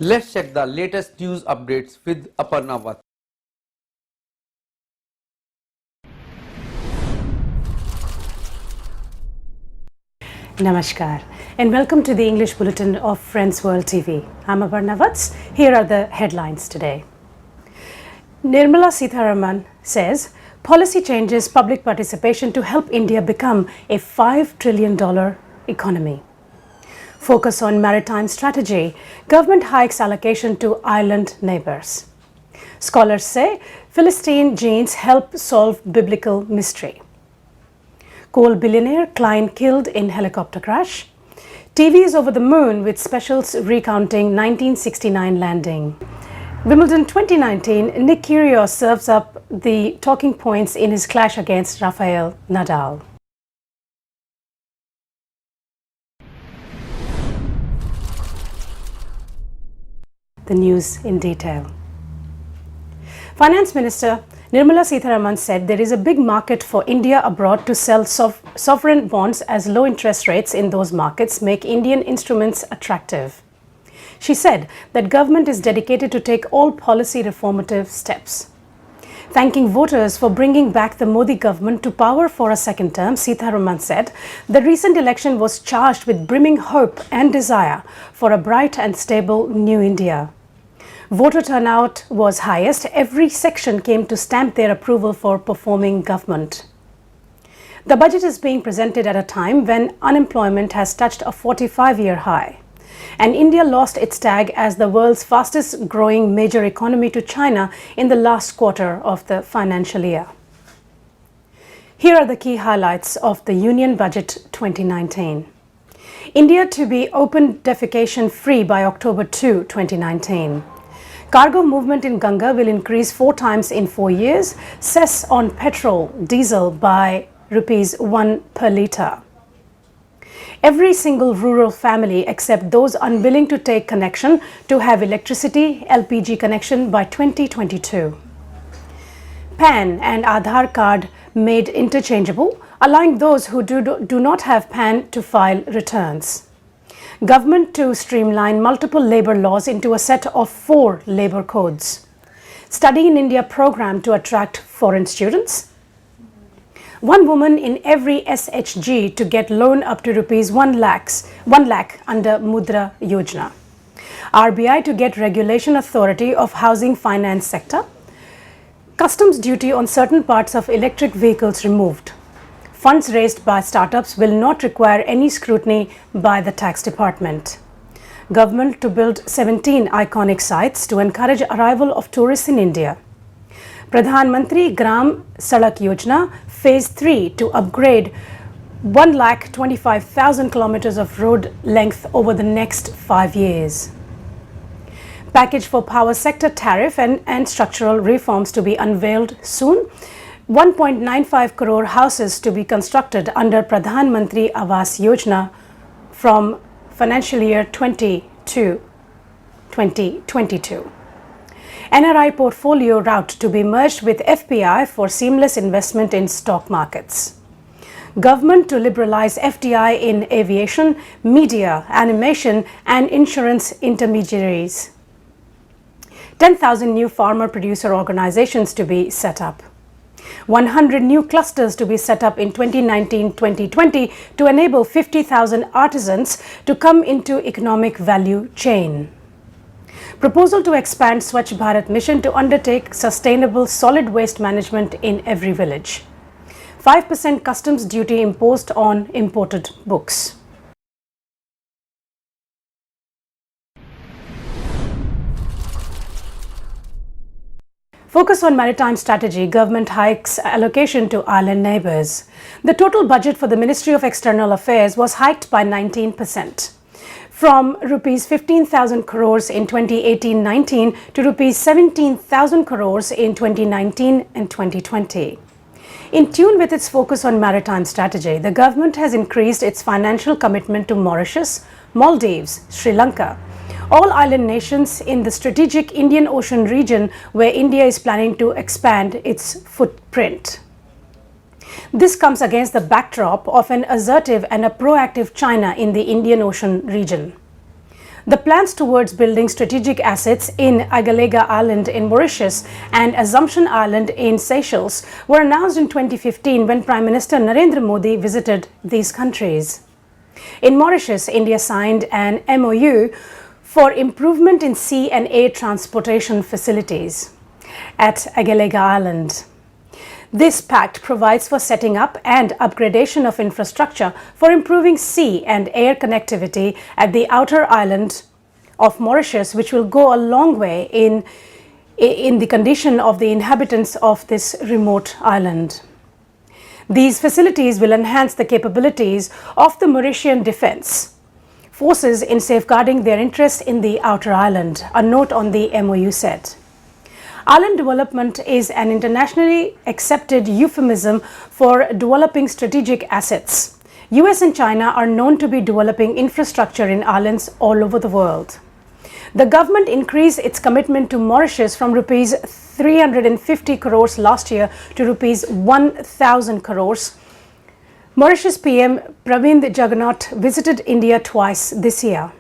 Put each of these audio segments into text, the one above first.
Let's check the latest news updates with APARNA VATS. Namaskar and welcome to the English Bulletin of Friends World TV. I'm APARNA VATS. Here are the headlines today. Nirmala Sitharaman says policy changes public participation to help India become a $5 trillion economy. Focus on maritime strategy. Government hikes allocation to island neighbors. Scholars say Philistine genes help solve biblical mystery. Coal billionaire Klein killed in helicopter crash. TV is over the moon with specials recounting 1969 landing. Wimbledon 2019, Nick Kyrgios serves up the talking points in his clash against Rafael Nadal. The news in detail. Finance Minister Nirmala Sitharaman said there is a big market for India abroad to sell sovereign bonds as low interest rates in those markets make Indian instruments attractive. She said that government is dedicated to take all policy reformative steps. Thanking voters for bringing back the Modi government to power for a second term, Sitharaman said the recent election was charged with brimming hope and desire for a bright and stable new India. Voter turnout was highest. Every section came to stamp their approval for performing government. The budget is being presented at a time when unemployment has touched a 45-year high. And India lost its tag as the world's fastest growing major economy to China in the last quarter of the financial year. Here are the key highlights of the Union Budget 2019. India to be open defecation free by October 2, 2019. Cargo movement in Ganga will increase 4 times in 4 years. Cess on petrol, diesel by ₹1 per litre. Every single rural family except those unwilling to take connection to have electricity LPG connection by 2022. PAN and Aadhaar card made interchangeable, allowing those who do not have PAN to file returns. Government to streamline multiple labour laws into a set of 4 labour codes. Study in India program to attract foreign students. 1 woman in every SHG to get loan up to ₹1 lakh under Mudra Yojana. RBI to get regulation authority of housing finance sector. Customs duty on certain parts of electric vehicles removed. Funds raised by startups will not require any scrutiny by the tax department. Government to build 17 iconic sites to encourage arrival of tourists in India. Pradhan Mantri Gram Sadak Yojana Phase 3 to upgrade 1,25,000 kilometers of road length over the next 5 years. Package for power sector tariff and structural reforms to be unveiled soon. 1.95 crore houses to be constructed under Pradhan Mantri Awas Yojana from financial year 20 to 2022. NRI portfolio route to be merged with FPI for seamless investment in stock markets. Government to liberalize FDI in aviation, media, animation and insurance intermediaries. 10,000 new farmer producer organizations to be set up. 100 new clusters to be set up in 2019-2020 to enable 50,000 artisans to come into economic value chain. Proposal to expand Swachh Bharat mission to undertake sustainable solid waste management in every village. 5% customs duty imposed on imported books. Focus on maritime strategy. Government hikes allocation to island neighbours. The total budget for the Ministry of External Affairs was hiked by 19%. From ₹15,000 crores in 2018-19 to ₹17,000 crores in 2019 and 2020. In tune with its focus on maritime strategy, the government has increased its financial commitment to Mauritius, Maldives, Sri Lanka, all island nations in the strategic Indian Ocean region where India is planning to expand its footprint. This comes against the backdrop of an assertive and a proactive China in the Indian Ocean region. The plans towards building strategic assets in Agalega Island in Mauritius and Assumption Island in Seychelles were announced in 2015 when Prime Minister Narendra Modi visited these countries. In Mauritius, India signed an MOU for improvement in sea and air transportation facilities at Agalega Island. This pact provides for setting up and upgradation of infrastructure for improving sea and air connectivity at the outer island of Mauritius, which will go a long way in the condition of the inhabitants of this remote island. These facilities will enhance the capabilities of the Mauritian defense forces in safeguarding their interests in the outer island, a note on the MOU said. Island development is an internationally accepted euphemism for developing strategic assets. US and China are known to be developing infrastructure in islands all over the world. The government increased its commitment to Mauritius from rupees 350 crores last year to rupees 1,000 crores. Mauritius PM Pravind Jagannath visited India twice this year.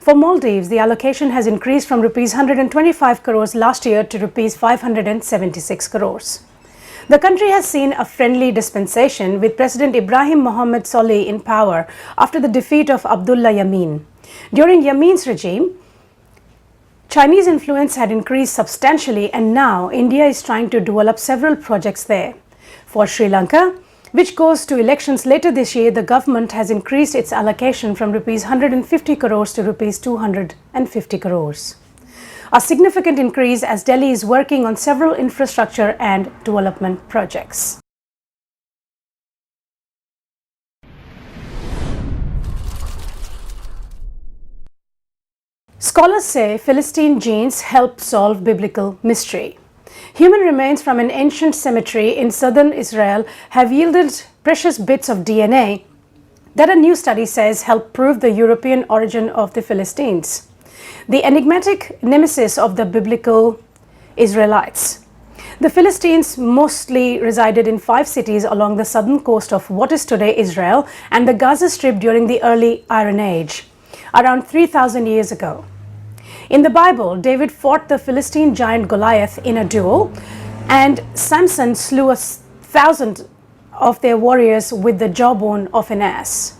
For Maldives, the allocation has increased from rupees 125 crores last year to rupees 576 crores. The country has seen a friendly dispensation with President Ibrahim Mohammed Solih in power after the defeat of Abdullah Yameen. During Yameen's regime, Chinese influence had increased substantially, and now India is trying to develop several projects there. For Sri Lanka, which goes to elections later this year, the government has increased its allocation from rupees 150 crores to rupees 250 crores. A significant increase as Delhi is working on several infrastructure and development projects. Scholars say Philistine genes help solve biblical mystery. Human remains from an ancient cemetery in southern Israel have yielded precious bits of DNA that a new study says help prove the European origin of the Philistines, the enigmatic nemesis of the biblical Israelites. The Philistines mostly resided in 5 cities along the southern coast of what is today Israel and the Gaza Strip during the early Iron Age, around 3,000 years ago. In the Bible, David fought the Philistine giant Goliath in a duel, and Samson slew 1,000 of their warriors with the jawbone of an ass.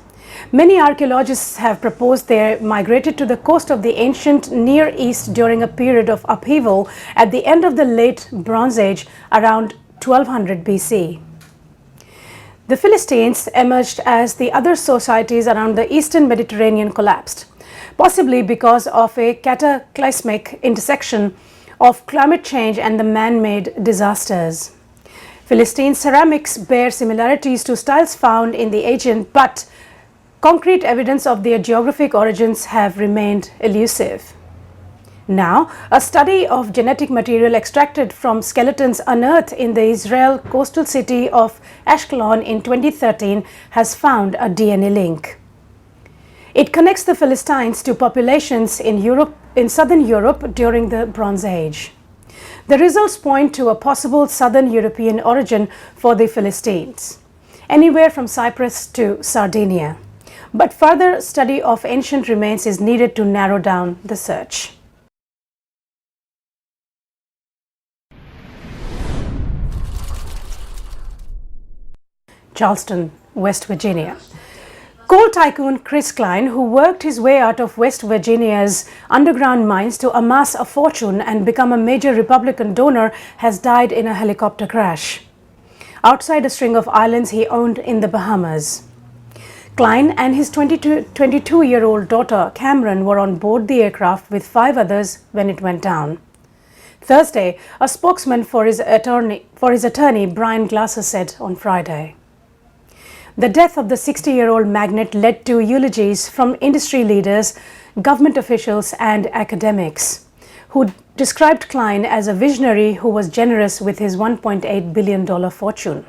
Many archaeologists have proposed they migrated to the coast of the ancient Near East during a period of upheaval at the end of the late Bronze Age around 1200 BC. The Philistines emerged as the other societies around the eastern Mediterranean collapsed, possibly because of a cataclysmic intersection of climate change and the man-made disasters. Philistine ceramics bear similarities to styles found in the ancient, but concrete evidence of their geographic origins have remained elusive. Now, a study of genetic material extracted from skeletons unearthed in the Israel coastal city of Ashkelon in 2013 has found a DNA link. It connects the Philistines to populations in southern Europe during the Bronze Age. The results point to a possible southern European origin for the Philistines, anywhere from Cyprus to Sardinia. But further study of ancient remains is needed to narrow down the search. Charleston, West Virginia. Coal tycoon Chris Klein, who worked his way out of West Virginia's underground mines to amass a fortune and become a major Republican donor, has died in a helicopter crash outside a string of islands he owned in the Bahamas. Klein and his 22-year-old daughter Cameron were on board the aircraft with 5 others when it went down. Thursday, a spokesman for his attorney Brian Glasser said on Friday. The death of the 60-year-old magnate led to eulogies from industry leaders, government officials, and academics, who described Klein as a visionary who was generous with his $1.8 billion fortune.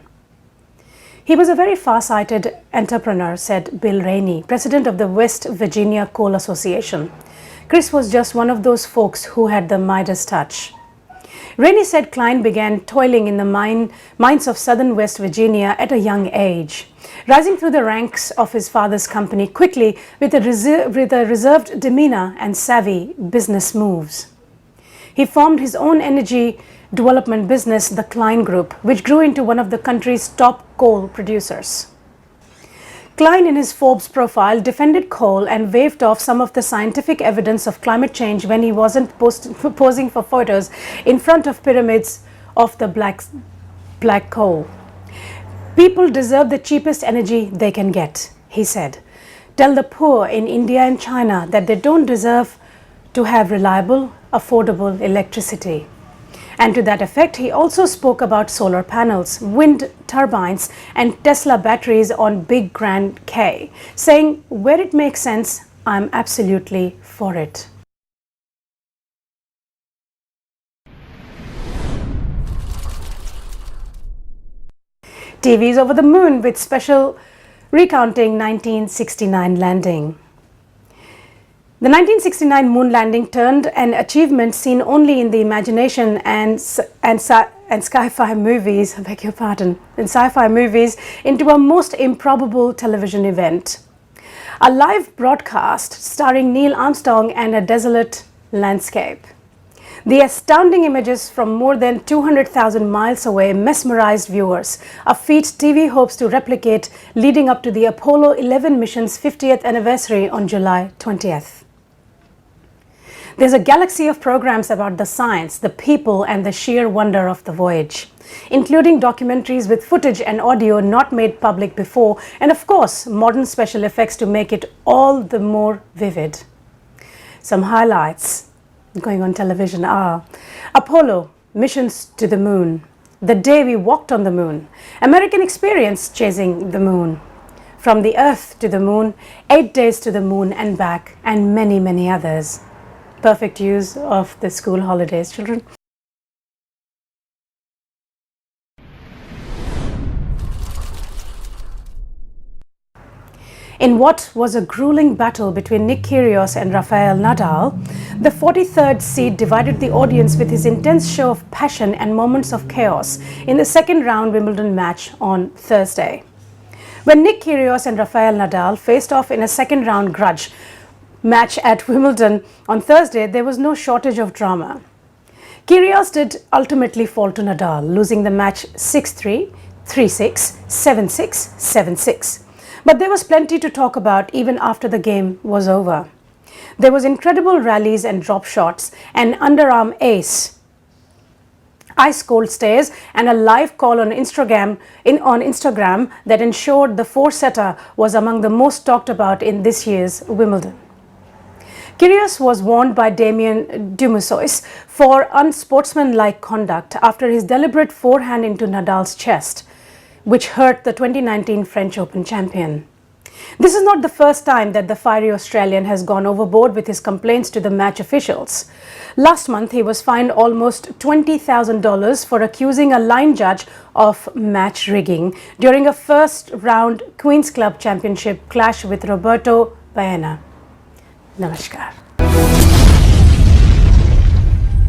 He was a very far-sighted entrepreneur, said Bill Rainey, president of the West Virginia Coal Association. Chris was just one of those folks who had the Midas touch. Rainey said Klein began toiling in the mines of southern West Virginia at a young age, rising through the ranks of his father's company quickly with a reserved demeanor and savvy business moves. He formed his own energy development business, the Klein Group, which grew into one of the country's top coal producers. Klein, in his Forbes profile, defended coal and waved off some of the scientific evidence of climate change when he wasn't posing for photos in front of pyramids of the black coal. People deserve the cheapest energy they can get, he said. Tell the poor in India and China that they don't deserve to have reliable, affordable electricity. And to that effect, he also spoke about solar panels, wind turbines, and Tesla batteries on Big Grand K, saying, where it makes sense, I'm absolutely for it. TV's over the moon with special recounting 1969 landing. The 1969 moon landing turned an achievement seen only in the imagination and sci-fi movies, I beg your pardon, in sci-fi movies into a most improbable television event. A live broadcast starring Neil Armstrong and a desolate landscape. The astounding images from more than 200,000 miles away mesmerized viewers, a feat TV hopes to replicate leading up to the Apollo 11 mission's 50th anniversary on July 20th. There's a galaxy of programs about the science, the people, and the sheer wonder of the voyage, including documentaries with footage and audio not made public before, and of course, modern special effects to make it all the more vivid. Some highlights going on television are Apollo, missions to the moon, the day we walked on the moon, American experience chasing the moon, from the Earth to the moon, 8 days to the moon and back, and many, many others. Perfect use of the school holidays, children. In what was a grueling battle between Nick Kyrgios and Rafael Nadal, the 43rd seed divided the audience with his intense show of passion and moments of chaos in the second round Wimbledon match on Thursday. When Nick Kyrgios and Rafael Nadal faced off in a second round grudge match at Wimbledon on Thursday, there was no shortage of drama. Kyrgios did ultimately fall to Nadal, losing the match 6-3, 3-6, 7-6, 7-6. But there was plenty to talk about even after the game was over. There was incredible rallies and drop shots, an underarm ace, ice-cold stares, and a live call on Instagram that ensured the four-setter was among the most talked about in this year's Wimbledon. Kyrgios was warned by Damien Dumoussois for unsportsmanlike conduct after his deliberate forehand into Nadal's chest, which hurt the 2019 French Open champion. This is not the first time that the fiery Australian has gone overboard with his complaints to the match officials. Last month, he was fined almost $20,000 for accusing a line judge of match rigging during a first-round Queen's Club Championship clash with Roberto Baena. Namaskar.